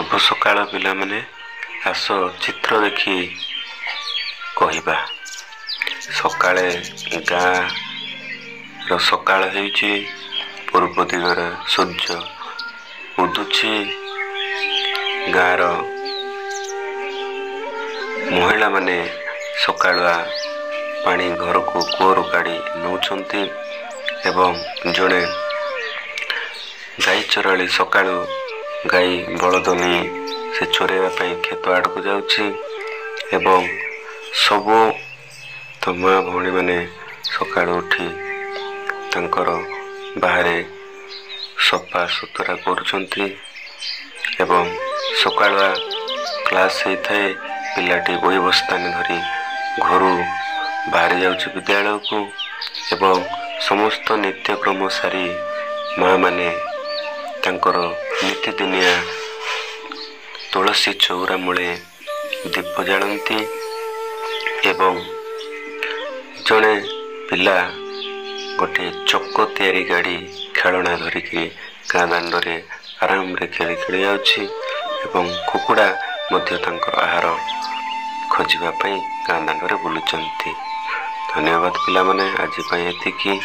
शुभ सकाळ पिला माने आस चित्र देखी कहवा सकाळे गाँ सकाळ होइछि पूर्व दिगर सूर्य उदुछि गाँर महिला माने सकाळुआ पानी घर को कूअरु काढ़ी नौछंती एवं जड़े गाई चराली सकाळु गाई बलदनी से चोरेवा खेत आड़ को जाउछि एवं सबो तो माँ भौणी माने सकाळु उठी तांकर बाहरे सफा सुतरा करुछंती एवं सकाळुआ क्लास होई थाए पिलाटी बही बस्तानी धरी घरू बाहरी जाउछि विद्यालय को एवं समस्त नित्यक्रम सारी माँ माने तांकर नीतिदिनिया तुलसी चौरा मूले दीप जालती एवं जड़े पिला गोटे चक तैयारी गाड़ी खेलना धरिकी गाँ दांडे आराम रे खेली खेली जाउछि एवं कुकुड़ा मध्य तांकर आहार खोजिबा पई गाँ दांडे बुलुचंती। धन्यवाद पिला माने आज एतिकी।